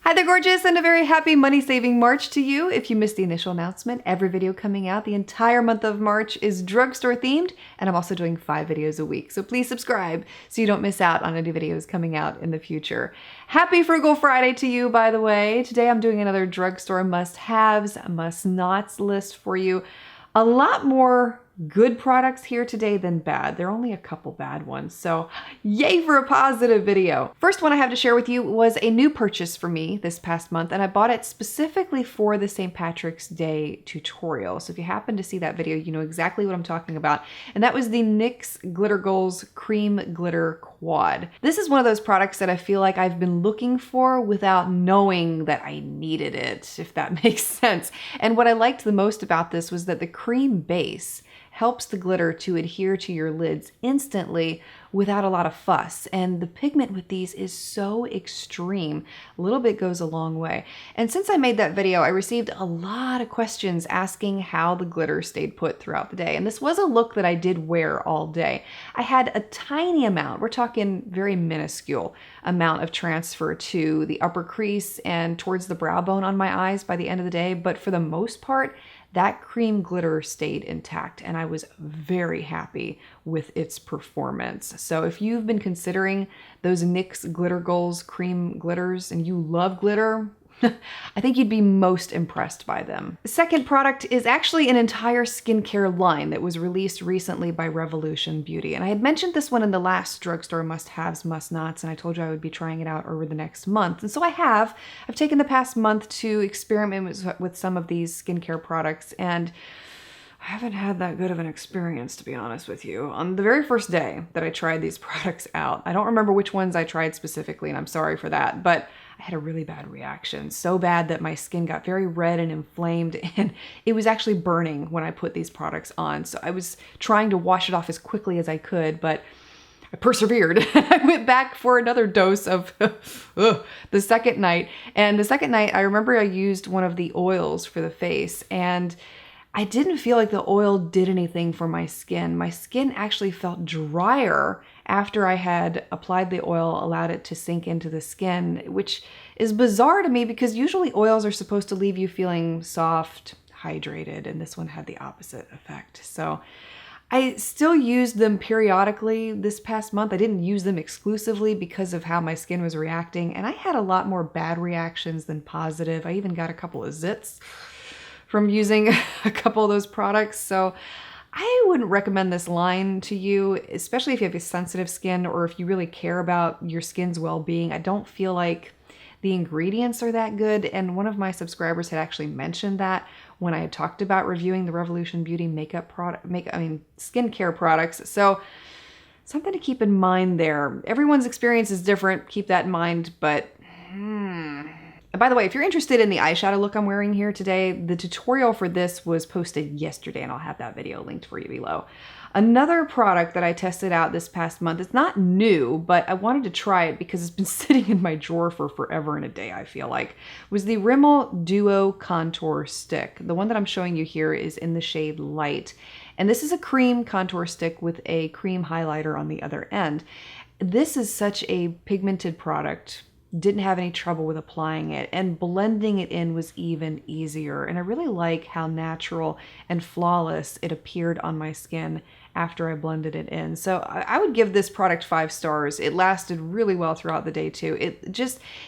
Hi there, gorgeous, and a very happy money-saving March to you. If you missed the initial announcement, every video coming out the entire month of March is drugstore themed, and I'm also doing 5 videos a week. So please subscribe so you don't miss out on any videos coming out in the future. Happy Frugal Friday to you, by the way. Today I'm doing another drugstore must-haves, must-nots list for you. A lot more good products here today than bad. There are only a couple bad ones, so yay for a positive video. First one I have to share with you was a new purchase for me this past month, and I bought it specifically for the St. Patrick's Day tutorial. So if you happen to see that video, you know exactly what I'm talking about. And that was the NYX Glitter Goals Cream Glitter Quad. This is one of those products that I feel like I've been looking for without knowing that I needed it, if that makes sense. And what I liked the most about this was that the cream base helps the glitter to adhere to your lids instantly without a lot of fuss. And the pigment with these is so extreme. A little bit goes a long way. And since I made that video, I received a lot of questions asking how the glitter stayed put throughout the day. And this was a look that I did wear all day. I had a tiny amount, we're talking very minuscule amount of transfer to the upper crease and towards the brow bone on my eyes by the end of the day. But for the most part, that cream glitter stayed intact, and I was very happy with its performance. So if you've been considering those NYX Glitter Goals cream glitters and you love glitter, I think you'd be most impressed by them. The second product is actually an entire skincare line that was released recently by Revolution Beauty. And I had mentioned this one in the last drugstore must-haves, must-nots, and I told you I would be trying it out over the next month. And so I have. I've taken the past month to experiment with some of these skincare products, and I haven't had that good of an experience, to be honest with you. On the very first day that I tried these products out, I don't remember which ones I tried specifically, and I'm sorry for that, but I had a really bad reaction. So bad that my skin got very red and inflamed, and it was actually burning when I put these products on. So I was trying to wash it off as quickly as I could, but I persevered. I went back for another dose of the second night. And the second night, I remember I used one of the oils for the face, and I didn't feel like the oil did anything for my skin. My skin actually felt drier after I had applied the oil, allowed it to sink into the skin, which is bizarre to me because usually oils are supposed to leave you feeling soft, hydrated, and this one had the opposite effect. So I still used them periodically this past month. I didn't use them exclusively because of how my skin was reacting, and I had a lot more bad reactions than positive. I even got a couple of zits from using a couple of those products. So I wouldn't recommend this line to you, especially if you have a sensitive skin or if you really care about your skin's well-being. I don't feel like the ingredients are that good. And one of my subscribers had actually mentioned that when I had talked about reviewing the Revolution Beauty skincare products. So something to keep in mind there. Everyone's experience is different. Keep that in mind, but by the way, if you're interested in the eyeshadow look I'm wearing here today, the tutorial for this was posted yesterday, and I'll have that video linked for you below. Another product that I tested out this past month, it's not new, but I wanted to try it because it's been sitting in my drawer for forever and a day, I feel like, was the Rimmel Duo Contour Stick. The one that I'm showing you here is in the shade Light. And this is a cream contour stick with a cream highlighter on the other end. This is such a pigmented product. Didn't have any trouble with applying it, and blending it in was even easier. And I really like how natural and flawless it appeared on my skin after I blended it in. So I would give this product 5 stars. It lasted really well throughout the day too.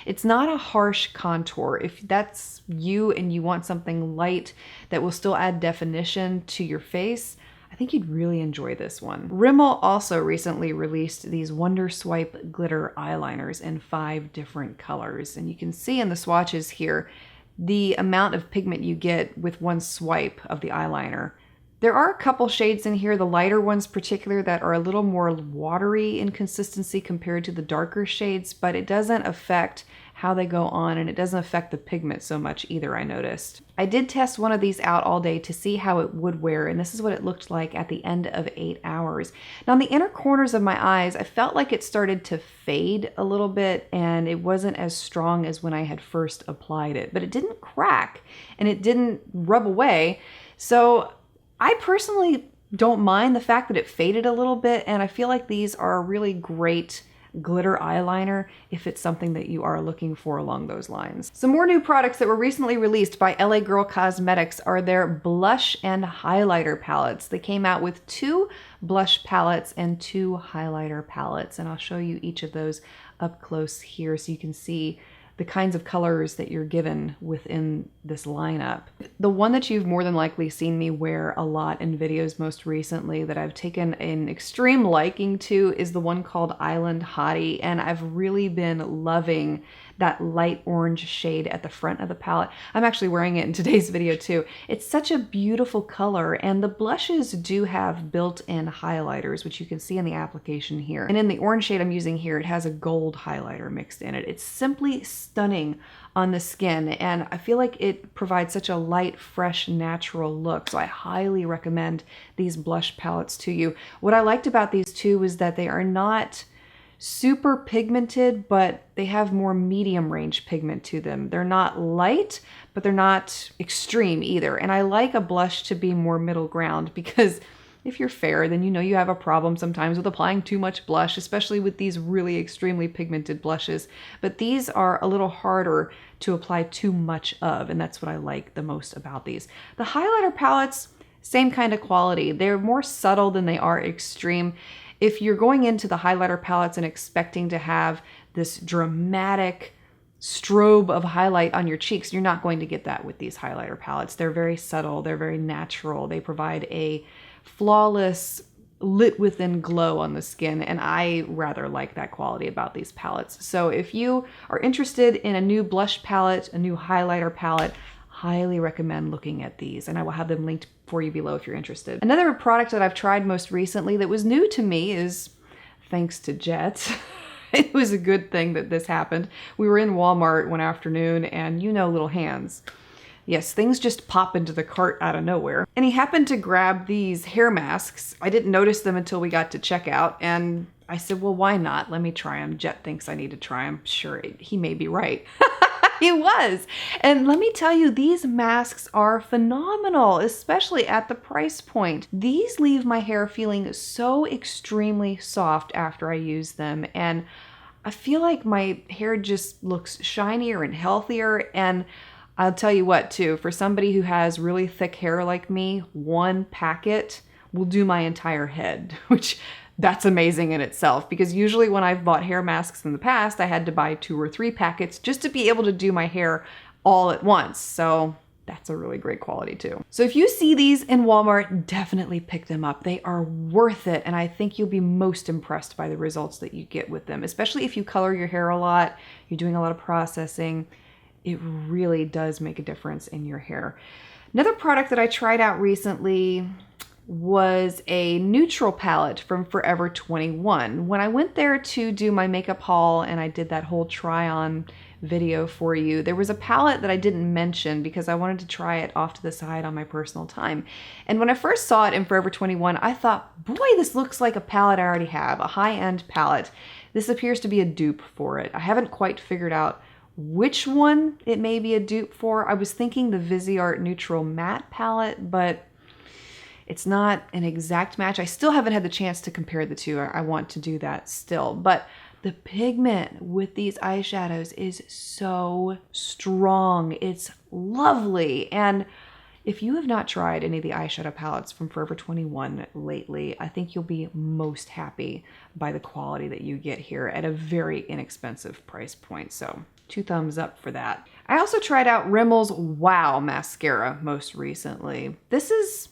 It's not a harsh contour. If that's you and you want something light that will still add definition to your face, I think you'd really enjoy this one. Rimmel also recently released these Wonder Swipe glitter eyeliners in 5 different colors. And you can see in the swatches here the amount of pigment you get with one swipe of the eyeliner. There are a couple shades in here, the lighter ones particular, that are a little more watery in consistency compared to the darker shades, but it doesn't affect how they go on, and it doesn't affect the pigment so much either, I noticed. I did test one of these out all day to see how it would wear, and this is what it looked like at the end of 8 hours. Now, on the inner corners of my eyes, I felt like it started to fade a little bit, and it wasn't as strong as when I had first applied it, but it didn't crack, and it didn't rub away. So I personally don't mind the fact that it faded a little bit, and I feel like these are a really great glitter eyeliner if it's something that you are looking for along those lines. Some more new products that were recently released by LA Girl Cosmetics are their blush and highlighter palettes. They came out with 2 blush palettes and 2 highlighter palettes, and I'll show you each of those up close here so you can see the kinds of colors that you're given within this lineup. The one that you've more than likely seen me wear a lot in videos most recently that I've taken an extreme liking to is the one called Island Hottie, and I've really been loving that light orange shade at the front of the palette. I'm actually wearing it in today's video too. It's such a beautiful color, and the blushes do have built-in highlighters, which you can see in the application here. And in the orange shade I'm using here, it has a gold highlighter mixed in it. It's simply stunning on the skin, and I feel like it provides such a light, fresh, natural look. So I highly recommend these blush palettes to you. What I liked about these two is that they are not super pigmented, but they have more medium range pigment to them. They're not light, but they're not extreme either. And I like a blush to be more middle ground, because if you're fair, then you know you have a problem sometimes with applying too much blush, especially with these really extremely pigmented blushes. But these are a little harder to apply too much of, and that's what I like the most about these. The highlighter palettes, same kind of quality. They're more subtle than they are extreme. If you're going into the highlighter palettes and expecting to have this dramatic strobe of highlight on your cheeks, you're not going to get that with these highlighter palettes. They're very subtle, they're very natural. They provide a flawless, lit within glow on the skin, and I rather like that quality about these palettes. So if you are interested in a new blush palette, a new highlighter palette, highly recommend looking at these, and I will have them linked for you below if you're interested. Another product that I've tried most recently that was new to me is thanks to Jet. It was a good thing that this happened. We were in Walmart one afternoon, and you know little hands. Yes, things just pop into the cart out of nowhere. And he happened to grab these hair masks. I didn't notice them until we got to checkout, and I said, well, why not? Let me try them. Jet thinks I need to try them. Sure, he may be right. He was. And let me tell you, these masks are phenomenal, especially at the price point. These leave my hair feeling so extremely soft after I use them, and I feel like my hair just looks shinier and healthier. And I'll tell you what too, for somebody who has really thick hair like me, 1 packet will do my entire head, which that's amazing in itself, because usually when I've bought hair masks in the past, I had to buy 2 or 3 packets just to be able to do my hair all at once. So that's a really great quality too. So if you see these in Walmart, definitely pick them up. They are worth it, and I think you'll be most impressed by the results that you get with them, especially if you color your hair a lot, you're doing a lot of processing. It really does make a difference in your hair. Another product that I tried out recently was a neutral palette from Forever 21. When I went there to do my makeup haul and I did that whole try on video for you, there was a palette that I didn't mention because I wanted to try it off to the side on my personal time. And when I first saw it in Forever 21, I thought, boy, this looks like a palette I already have, a high-end palette. This appears to be a dupe for it. I haven't quite figured out which one it may be a dupe for. I was thinking the Viseart Neutral Matte palette, but it's not an exact match. I still haven't had the chance to compare the two. I want to do that still. But the pigment with these eyeshadows is so strong. It's lovely. And if you have not tried any of the eyeshadow palettes from Forever 21 lately, I think you'll be most happy by the quality that you get here at a very inexpensive price point. So 2 thumbs up for that. I also tried out Rimmel's Wow mascara most recently. This is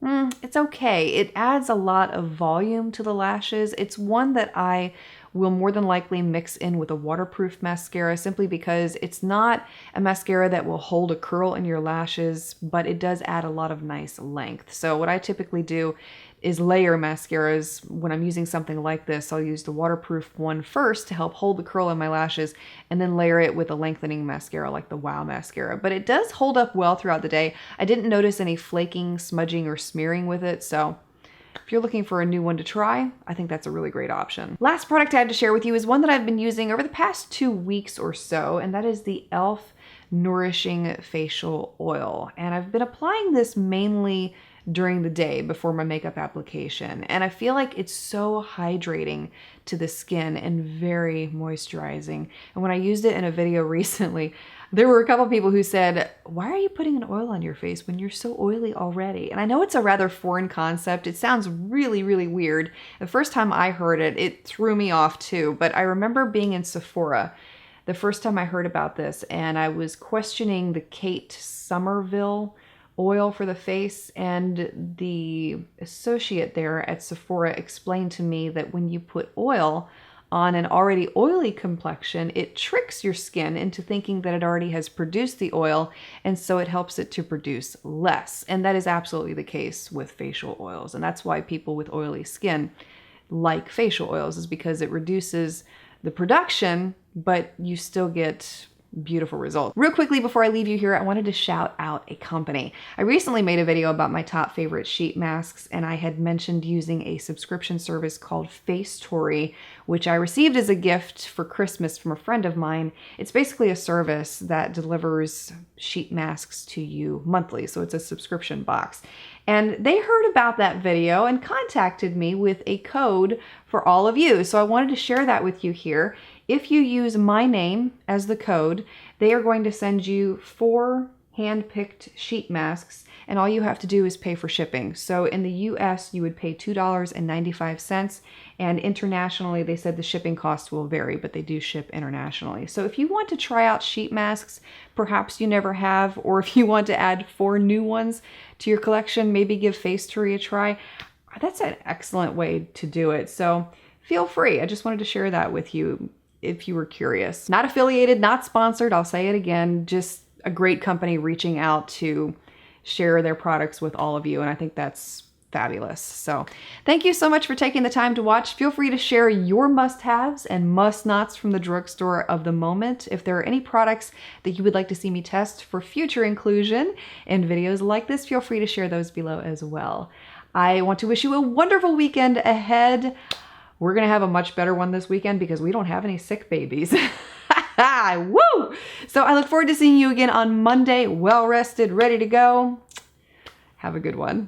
it's okay. It adds a lot of volume to the lashes. It's one that I will more than likely mix in with a waterproof mascara, simply because it's not a mascara that will hold a curl in your lashes, but it does add a lot of nice length. So what I typically do is layer mascaras. When I'm using something like this, I'll use the waterproof one first to help hold the curl in my lashes, and then layer it with a lengthening mascara like the Wow mascara. But it does hold up well throughout the day. I didn't notice any flaking, smudging, or smearing with it, so if you're looking for a new one to try, I think that's a really great option. Last product I had to share with you is one that I've been using over the past 2 weeks or so, and that is the e.l.f. Nourishing Facial Oil. And I've been applying this mainly during the day before my makeup application. And I feel like it's so hydrating to the skin and very moisturizing. And when I used it in a video recently, there were a couple people who said, why are you putting an oil on your face when you're so oily already? And I know it's a rather foreign concept. It sounds really, really weird. The first time I heard it, it threw me off too. But I remember being in Sephora the first time I heard about this, and I was questioning the Kate Somerville oil for the face, and the associate there at Sephora explained to me that when you put oil on an already oily complexion, it tricks your skin into thinking that it already has produced the oil, and so it helps it to produce less. And that is absolutely the case with facial oils, and that's why people with oily skin like facial oils, is because it reduces the production, but you still get beautiful results. Real quickly before I leave you here, I wanted to shout out a company. I recently made a video about my top favorite sheet masks, and I had mentioned using a subscription service called Facetory, which I received as a gift for Christmas from a friend of mine. It's basically a service that delivers sheet masks to you monthly, so it's a subscription box. And they heard about that video and contacted me with a code for all of you. So I wanted to share that with you here. If you use my name as the code, they are going to send you 4 hand-picked sheet masks, and all you have to do is pay for shipping. So in the US, you would pay $2.95, and internationally, they said the shipping cost will vary, but they do ship internationally. So if you want to try out sheet masks, perhaps you never have, or if you want to add 4 new ones to your collection, maybe give Facetory a try, that's an excellent way to do it. So feel free. I just wanted to share that with you if you were curious. Not affiliated, not sponsored, I'll say it again, just a great company reaching out to share their products with all of you, and I think that's fabulous. So thank you so much for taking the time to watch. Feel free to share your must-haves and must-nots from the drugstore of the moment. If there are any products that you would like to see me test for future inclusion in videos like this, feel free to share those below as well. I want to wish you a wonderful weekend ahead. We're gonna have a much better one this weekend because we don't have any sick babies. Woo! So I look forward to seeing you again on Monday, well rested, ready to go. Have a good one.